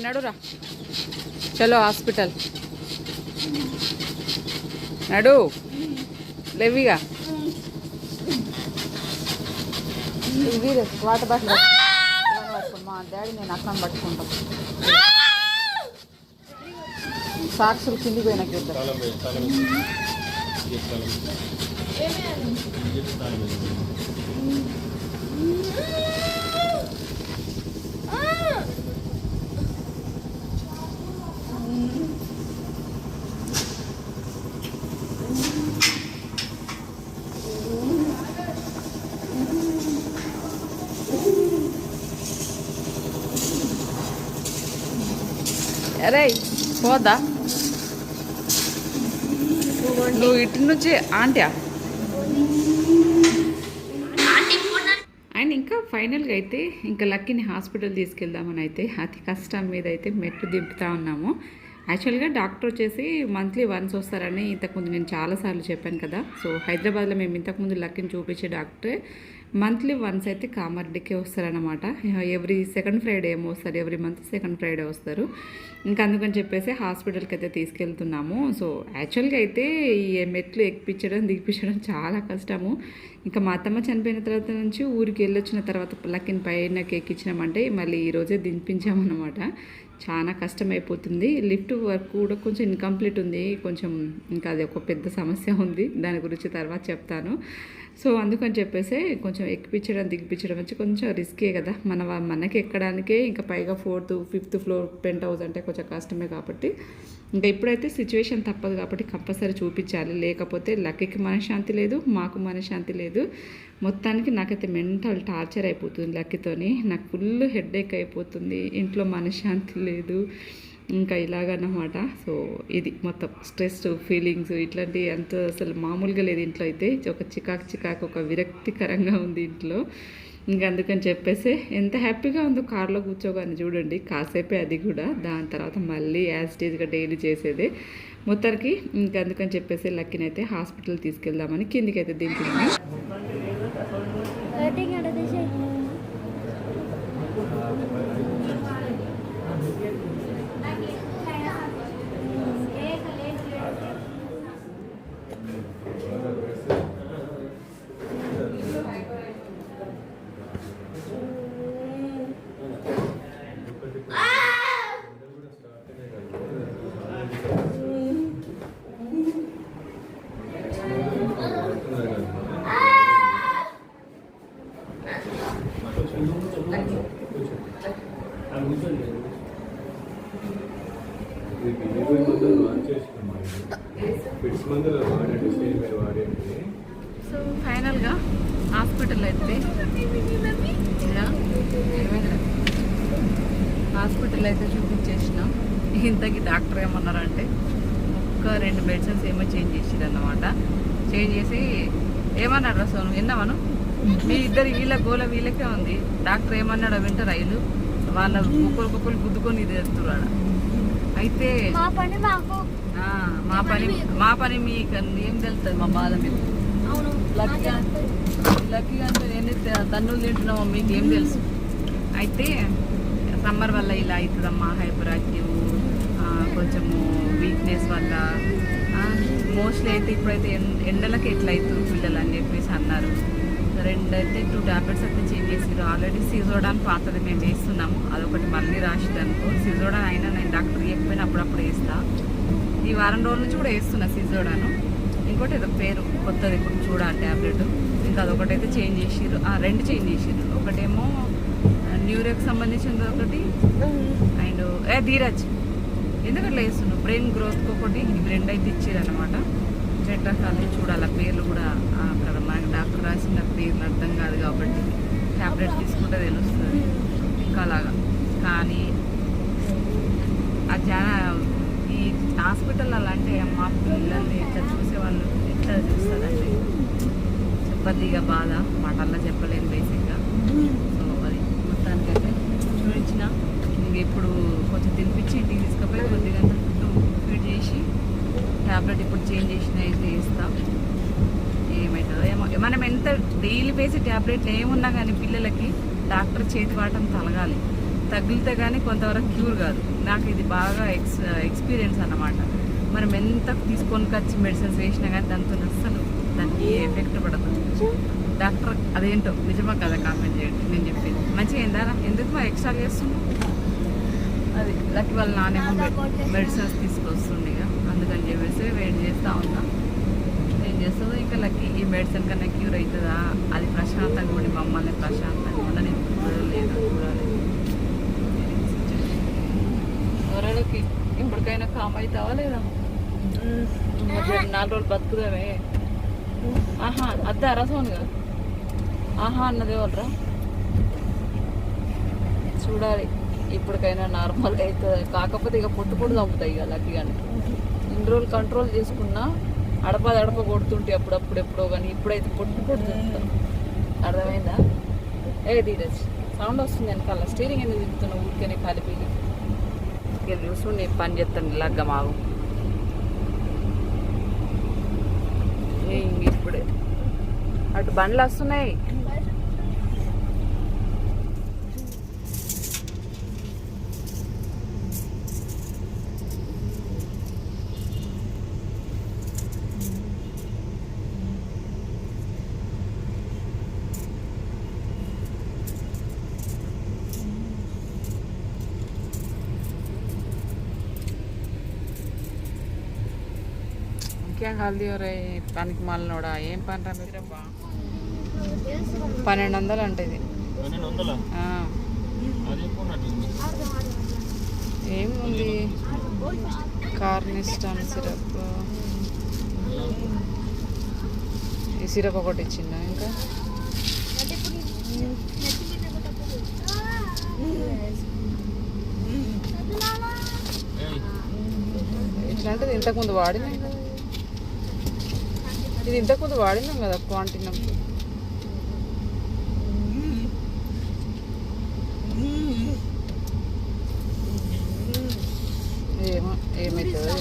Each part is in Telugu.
నడురా చలో హాస్పిటల్ నడు లేవిగా వాటర్ బాటిల్ పట్టుకోండి మా డాడీ నేను అక్కడ పట్టుకుంటాం సాక్షులు కిందికి పోయినాక అరే పోదా నువ్వు ఇటు నుంచి ఆంటీ అండ్ ఇంకా ఫైనల్గా అయితే ఇంకా లక్కీని హాస్పిటల్ తీసుకెళ్దామని అయితే అతి కష్టం మీద అయితే మెట్లు దింపుతా ఉన్నాము. యాక్చువల్గా డాక్టర్ వచ్చేసి మంత్లీ వన్స్ వస్తారని ఇంతకుముందు నేను చాలాసార్లు చెప్పాను కదా. సో హైదరాబాద్లో మేము ఇంతకుముందు లక్కీని చూపించే డాక్టరే మంత్లీ వన్స్ అయితే కామారెడ్డికే వస్తారనమాట. ఎవ్రీ సెకండ్ ఫ్రైడే ఏమో వస్తారు, ఎవ్రీ మంత్ సెకండ్ ఫ్రైడే వస్తారు. ఇంకా అందుకని చెప్పేసి హాస్పిటల్కి అయితే తీసుకెళ్తున్నాము. సో యాక్చువల్గా అయితే ఈ మెట్లు ఎక్కిపించడం దిగిపించడం చాలా కష్టము. ఇంకా మా అత్తమ్మ చనిపోయిన తర్వాత నుంచి ఊరికి వెళ్ళొచ్చిన తర్వాత లక్కీని పైనకి ఎక్కించినామంటే మళ్ళీ ఈరోజే దింపించామన్నమాట. చాలా కష్టమైపోతుంది. లిఫ్ట్ వర్క్ కూడా కొంచెం ఇన్కంప్లీట్ ఉంది, కొంచెం ఇంకా అది ఒక పెద్ద సమస్య ఉంది, దాని గురించి తర్వాత చెప్తాను. సో అందుకని చెప్పేసి కొంచెం ఎక్కిపించడం దిగిపించడం వచ్చి కొంచెం రిస్కే కదా, మనకి ఎక్కడానికే ఇంకా పైగా 4th 5th floor pent house అంటే కొంచెం కష్టమే. కాబట్టి ఇంకా ఇప్పుడైతే సిచ్యువేషన్ తప్పదు కాబట్టి కంపల్సరీ చూపించాలి, లేకపోతే లక్కీకి మనశ్శాంతి లేదు, మాకు మనశ్శాంతి లేదు. మొత్తానికి నాకైతే మెంటల్ టార్చర్ అయిపోతుంది లక్కీతోని. నాకు ఫుల్ హెడేక్ అయిపోతుంది, ఇంట్లో మనశ్శాంతి లేదు, ఇంకా ఇలాగన్నమాట. సో ఇది మొత్తం స్ట్రెస్ ఫీలింగ్స్ ఇట్లాంటివి అంత అసలు మామూలుగా లేదు ఇంట్లో అయితే. ఒక చికాకు ఒక విరక్తికరంగా ఉంది ఇంట్లో. ఇంకా అందుకని చెప్పేసి ఎంత హ్యాపీగా ఉందో కార్లో కూర్చోగానే చూడండి, కాసేపే అది కూడా. దాని తర్వాత మళ్ళీ యాజిటీజ్గా డైలీ చేసేదే మొత్తానికి. ఇంకా అందుకని చెప్పేసి లక్కీని అయితే హాస్పిటల్ తీసుకెళ్దామని కిందికి అయితే దింపింది. సో ఫైనల్గా హాస్పిటల్ అయితే చూపించేసినాం. ఇంతకీ డాక్టర్ ఏమన్నారంటే ఒక్క 2 మెడిసిన్స్ ఏమో చేంజ్ చేసిరు అన్నమాట. చేంజ్ చేసి ఏమన్నాడు అసలు విన్నామను, మీ ఇద్దరు వీళ్ళ గోల వీళ్ళకే ఉంది, డాక్టర్ ఏమన్నాడో వింటే రైలు వాళ్ళ ఒక్కొక్కరు గుద్దుకొని ఇది చేస్తున్నాడు. అయితే మా పని మీకు ఏం తెలుస్తుంది, మా బాధ మీకు లక్కీ అంటే నేను తన్నులు తింటున్నామో మీకు ఏం తెలుసు. అయితే సమ్మర్ వల్ల ఇలా అవుతుందమ్మా, హైపర్ యాక్టివ్, కొంచెము వీక్నెస్ వల్ల మోస్ట్లీ అయితే ఇప్పుడైతే ఎండలకి ఎట్లా అవుతుంది పిల్లలు అని చెప్పేసి అన్నారు. 2 టాబ్లెట్స్ అయితే చేంజ్ చేసారు. ఆల్రెడీ సిజోడాన్ పాతది మేము వేస్తున్నాము, అదొకటి మళ్ళీ రాసిదనుకో. సిజోడాన్ అయినా నేను డాక్టర్ ఇవ్వకపోయినా అప్పుడప్పుడు వేస్తా. ఈ వారం రోజుల నుంచి కూడా వేస్తున్నా సిజోడాను. ఇంకోటి ఏదో పేరు కొత్తది ఇప్పుడు చూడాలి ట్యాబ్లెట్. ఇంకా అదొకటైతే చేంజ్ చేసిర్రు, 2 చేంజ్ చేసిర్రు. ఒకటేమో న్యూరోకి సంబంధించింది ఒకటి, అండ్ ధీరజ్ ఎందుకంటే వేస్తున్నావు బ్రెయిన్ గ్రోత్కి ఒకటి, ఇవి 2 అయితే ఇచ్చారు అనమాట. 2 రకాలు చూడాలి. పేర్లు కూడా అక్కడ మనకి డాక్టర్ రాసిన పేర్లు అర్థం కాదు కాబట్టి ట్యాబ్లెట్ తీసుకుంటే తెలుస్తుంది ఇంకా అలాగా. కానీ అది ఈ హాస్పిటల్ అలా అంటే మా పిల్లల్ని ఎట్లా చూసేవాళ్ళు ఎట్లా చూస్తారంటే చెప్పద్దిగా బాధ, మాటల్లో చెప్పలేను బేసిక్గా. సో అది మొత్తానికైతే చూపించిన. ఇంక ఇప్పుడు కొంచెం తినిపించి ఇంటికి తీసుకుపోయి కొద్దిగా ఫుడ్ ఫీడ్ చేసి ట్యాబ్లెట్ ఇప్పుడు చేంజ్ చేసిన అయితే ఇస్తాం. ఏమవుతుందో ఏమో. మనం ఎంత డైలీ వేసే ట్యాబ్లెట్లు ఏమున్నా కానీ పిల్లలకి డాక్టర్ చేతి వాటం తగిలితే కానీ కొంతవరకు క్యూర్ కాదు. నాకు ఇది బాగా ఎక్స్పీరియన్స్ అన్నమాట. మనం ఎంత తీసుకొని వచ్చి మెడిసిన్స్ వేసినా కానీ దాంతో అస్సలు దానికి ఏ ఎఫెక్ట్ పడదు. డాక్టర్ అదేంటో నిజమా కదా కామెంట్ చేయండి. నేను చెప్పింది మంచిగా అయిందా? ఎందుకు మరి ఎక్స్ట్రా చేస్తుంది? అది లక్కీ వాళ్ళ నానేమో మెడిసిన్స్ తీసుకొస్తుండే ఇక అందుకని చెప్పేసి వెయిట్ చేస్తూ ఉన్నా. ఏం చేస్తుందో ఇంకా లక్కీ ఈ మెడిసిన్ కన్నా క్యూర్ అవుతుందా, అది ప్రశాంతంగా ఉండి మమ్మల్ని ప్రశాంతంగా ఉండని చూడలేదు. ఎవరికి ఇప్పటికైనా కామ్ అవుతావా లేదా? 4 రోజులు బతుకుదామే. ఆహా అద్దా రసోనుగా ఆహా అన్నది ఎవరురా? చూడాలి ఇప్పటికైనా నార్మల్గా అవుతుంది. కాకపోతే ఇక పొట్టు చంపుతాయి ఇక లక్కీగానే. ఇన్ని రోజులు కంట్రోల్ చేసుకున్నా అడప కొడుతుంటే అప్పుడప్పుడు ఎప్పుడో, కానీ ఇప్పుడైతే పొట్టు చంపుతాం. అర్థమైందా? ధీరజ్ సౌండ్ వస్తుంది వెనకాల. స్టీరింగ్ ఎందుకు తిప్పుతున్నావు ఊరికేనే కలిపి? ఇక చూసుకుని నేను పని చేస్తాను లగ్గ మాగు. ఇప్పుడే అటు బండ్లు వస్తున్నాయి. ఇంకేం హల్దీ రే పనికి మాలినోడా? ఏం పని రా మీరు? 1200 అంటే ఇది. ఏముంది? కార్నిస్టన్ సిరప్, ఈ సిరప్ ఒకటి ఇచ్చిందా? ఇంకా ఇట్లాంటిది ఇంతకుముందు వాడినాం కదా. ఇది ఇంతకుముందు వాడినాం కదా క్వాంటినం. ఏమవుతుందో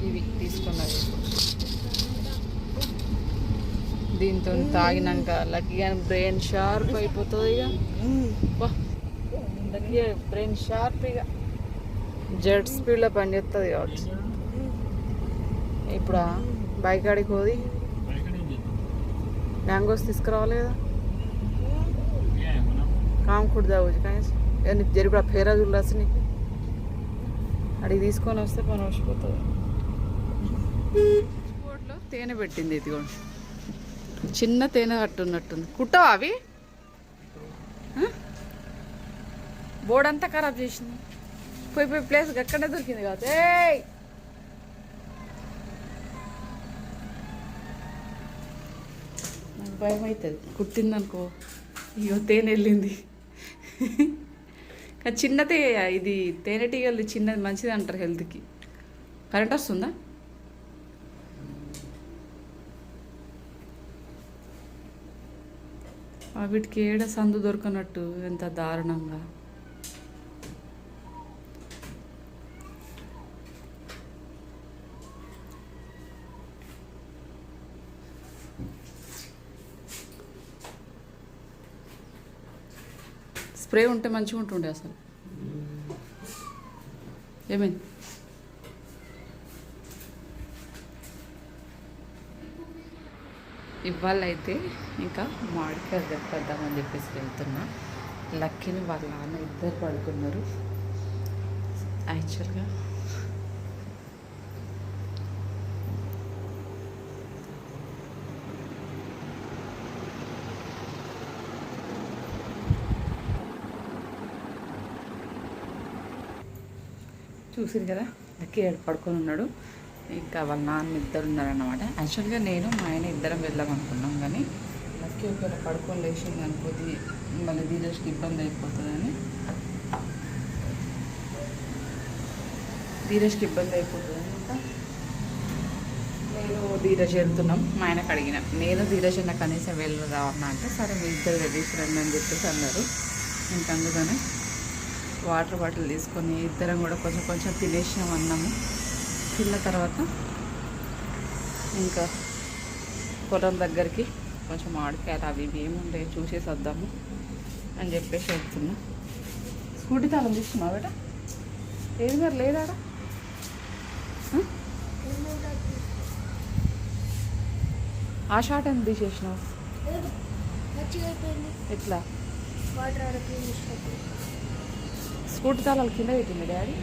ఇవి తీసుకున్నది. దీంతో తాగినాక లక్కీగా బ్రెయిన్ షార్ప్ అయిపోతుంది. ఇక లక్కీ బ్రెయిన్ షార్ప్ ఇక జెట్ స్పీడ్లో పనిచేస్తుంది కావచ్చు. ఇప్పుడు బైక్ ఆడికి పోది మ్యాంగోస్ తీసుకురావాలి కదా. కామ్ కుడదావు కానీ నీకు జరిపి ఫేరా చూడాల్సి నీకు అడిగి తీసుకొని వస్తే పని వచ్చిపోతుంది. బోర్డులో తేనె పెట్టింది. ఇది కూడా చిన్న తేనె కట్టున్నట్టుంది. కుట్టవా అవి? బోర్డు అంతా ఖరాబ్ చేసింది. పోయి ప్లేస్ ఎక్కడే దొరికింది కాదు. నాకు భయం అవుతుంది కుట్టిందనుకో. అయ్యో తేనె వెళ్ళింది. చిన్న ఇది తేనెటీగలది చిన్నది మంచిది అంటారు హెల్త్కి. కరెంట్ వస్తుందా? వీటికి ఏడ సందు దొరకనట్టు ఎంత దారుణంగా. స్ప్రే ఉంటే మంచిగా ఉంటుండే అసలు. ఏమైంది? ఇవాళ అయితే ఇంకా మామిడికాయ తెద్దామని చెప్పేసి వెళ్తున్నా. లక్కీని వాళ్ళ నాన్న ఇద్దరు పడుకున్నారు. యాక్చువల్గా చూసింది కదా లక్కీ పడుకొని ఉన్నాడు. ఇంకా వాళ్ళ నాన్న ఇద్దరు ఉన్నారన్నమాట. యాక్చువల్గా నేను మా ఆయన ఇద్దరం వెళ్దాం అనుకున్నాం, కానీ లక్కీ ఒకవేళ పడుకొని లేచింది అనుకోది మళ్ళీ ధీరజ్కి ఇబ్బంది అయిపోతుందని ఇంకా నేను ధీరజ్ వెళ్తున్నాం. మా ఆయనకు అడిగిన, నేను ధీరజ్ అన్న కనీసం వెళ్ళరా అన్న అంటే సరే మీ ఇద్దరు వెళ్ళేసి రండి అని చెప్పేసి అన్నారు. ఇంకా అందుకని వాటర్ బాటిల్ తీసుకొని ఇద్దరం కూడా కొంచెం తినేసినాం అన్నాము. తిన్న తర్వాత ఇంకా పొలం దగ్గరికి కొంచెం మామిడికాయలు అవి ఇవి ఏముండే చూసేసి వద్దాము అని చెప్పేసి వెళ్తున్నా. స్కూటీ తాళం తీసుకున్నావు బేట? ఏది మరి లేదాడా? ఆ షార్ట్ ఎంత తీసేసినావు? ఎట్లా? స్కూటీ తాళాలు కింద పెట్టింది డాడీ.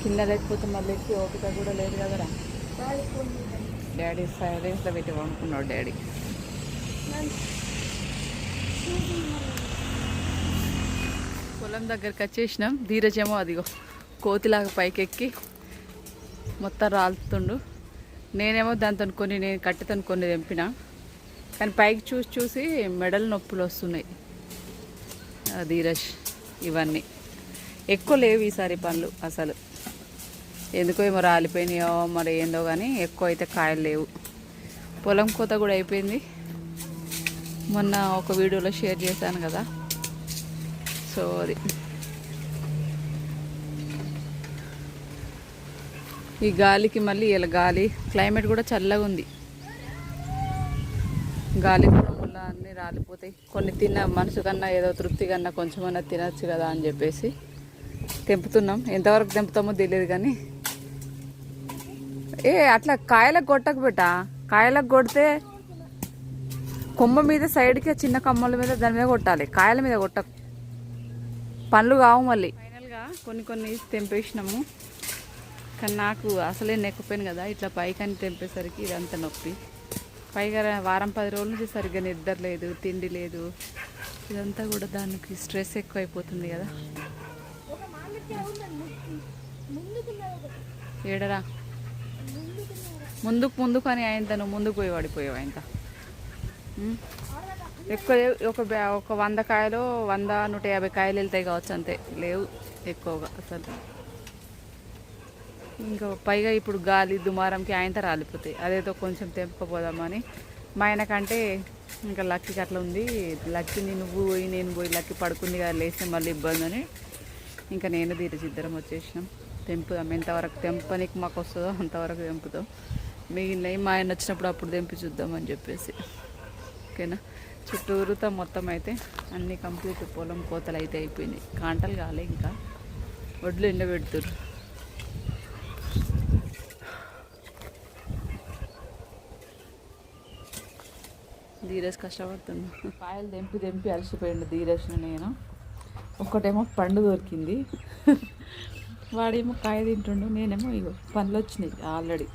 కింద లేకపోతే మళ్ళీ ఎక్కి ఓపిక కూడా లేదు కదరా. డాడీ సైలెన్స్లో పెట్టి వండుకున్నాడు డాడీ. పొలం దగ్గరికి వచ్చేసినాం. ధీరజేమో అదిగో కోతిలాగా పైకెక్కి మొత్తం రాలుతుండు. నేనేమో దాంతో నేను కట్టెతో కొన్ని తెంపిన, కానీ పైకి చూసి చూసి మెడలు నొప్పులు వస్తున్నాయి. ధీరజ్ ఇవన్నీ ఎక్కువ లేవు ఈసారి పనులు అసలు. ఎందుకో ఏమో రాలిపోయినాయో మరి ఏందో కానీ ఎక్కువ అయితే కాయలు లేవు. పొలం కోత కూడా అయిపోయింది. మొన్న ఒక వీడియోలో షేర్ చేశాను కదా. సో అది ఈ గాలికి మళ్ళీ ఇలా గాలి క్లైమేట్ కూడా చల్లగా ఉంది. గాలి కూడా మళ్ళీ అన్నీ రాలిపోతాయి. కొన్ని తిన్న మనసు కన్నా ఏదో తృప్తి కన్నా కొంచెమన్నా తినచ్చు కదా అని చెప్పేసి తెంపుతున్నాం. ఎంతవరకు తెంపుతామో తెలియదు కానీ అట్లా కాయలకు కొట్టకు బెట్టా. కాయలకు కొడితే కొమ్మ మీద సైడ్కి చిన్న కొమ్మల మీద దాని మీద కొట్టాలి, కాయల మీద కొట్టకు. పండ్లు కావు మళ్ళీ. ఫైనల్గా కొన్ని తెంపేసినాము. కానీ నాకు అసలే నెక్కిపోయాను కదా, ఇట్లా పైకని తెంపేసరికి ఇదంతా నొప్పి. పైగా వారం 10 రోజుల నుంచి సరిగ్గా నిద్ర లేదు, తిండి లేదు. ఇదంతా కూడా దానికి స్ట్రెస్ ఎక్కువ అయిపోతుంది కదా. ఏడరా ముందుకు అని ఆయన నువ్వు ముందుకు పోయి పడిపోయావు. ఆయన ఎక్కువ ఒక 100 కాయలు 100-150 కాయలు వెళ్తాయి కావచ్చు, అంతే. లేవు ఎక్కువగా అసలు. ఇంకా పైగా ఇప్పుడు గాలి దుమారంకి ఆయనతో రాలిపోతాయి. అదేదో కొంచెం తెంపకపోదామని మా ఆయనకంటే ఇంకా లక్కీకి అట్లా ఉంది. లక్కీని నువ్వు పోయి నేను పోయి లక్కీ పడుకుంది కదా, లేస్తే మళ్ళీ ఇబ్బంది అని ఇంకా నేను ధీరజ్ ఇద్దరం వచ్చేసినాం. తెంపుదాం, ఎంతవరకు తెంపనికి మాకు వస్తుందో అంతవరకు తెంపుతాం. మిగిలినవి మా ఆయన వచ్చినప్పుడు అప్పుడు తెంపి చూద్దామని చెప్పేసి. ఓకేనా? చుట్టూరుతో మొత్తం అయితే అన్నీ కంప్లీట్. పొలం కోతలు అయితే అయిపోయినాయి. కాంటలు కాలే, ఇంకా వడ్లు ఎండబెడుతురు. ధీరజ్ కష్టపడుతున్నా. కాయలు తెంపి అలసిపోయిండు ధీరజ్ను. నేను ఒక్కటేమో పండు దొరికింది, వాడేమో కాయ తింటుండు, నేనేమో ఇగో పండ్లు వచ్చినాయి ఆల్రెడీ.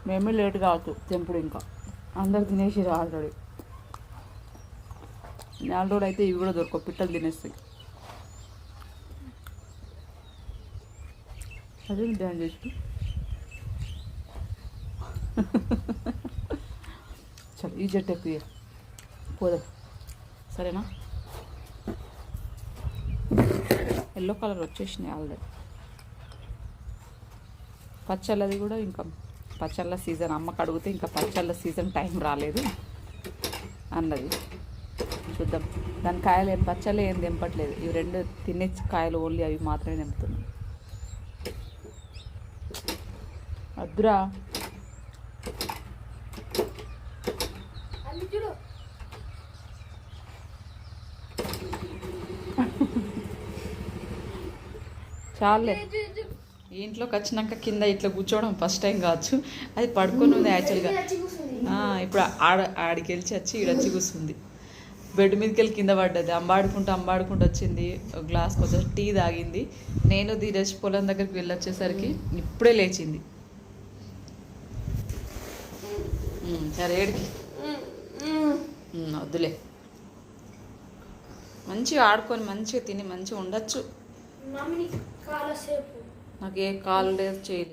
మేమే లేట్ కావచ్చు తెంపుడు, ఇంకా అందరు తినేసిరు ఆల్రెడీ. 4 రోజులు అయితే ఇవి కూడా దొరకవు, పిట్టలు తినేస్తాయి. అదే డ్యాన్ చేసి చల్ ఈ జట్టు ఎక్కువ పోదాం, సరేనా? ఎల్లో కలర్ వచ్చేసినాయి ఆల్రెడీ. పచ్చళ్ళది కూడా ఇంకా పచ్చళ్ళ సీజన్ అమ్మకు అడిగితే ఇంకా పచ్చళ్ళ సీజన్ టైం రాలేదు అన్నది. చూద్దాం. దాని కాయలు ఏం పచ్చళ్ళు ఏం తెంపట్లేదు. ఇవి 2 తినే కాయలు ఓన్లీ అవి మాత్రమే తెంపుతున్నాం. అద్దురా చాలే. ఇంట్లోకి వచ్చినాక కింద ఇట్లా కూర్చోవడం ఫస్ట్ టైం కావచ్చు. అది పడుకొని ఉంది యాక్చువల్గా. ఇప్పుడు ఆడికి వెళ్ళి వచ్చి ఈడొచ్చి కూర్చుంది. బెడ్ మీదకి వెళ్ళి కింద పడ్డది. అంబాడుకుంటూ వచ్చింది. ఒక గ్లాస్ కొంచెం టీ తాగింది. నేను ధీరజ్ పొలం దగ్గరికి వెళ్ళొచ్చేసరికి ఇప్పుడే లేచింది. సరే ఏడికి వద్దులే, మంచిగా ఆడుకొని మంచిగా తిని మంచిగా ఉండొచ్చు. నాకు ఏ కాల్ లేదు చేయలేదు.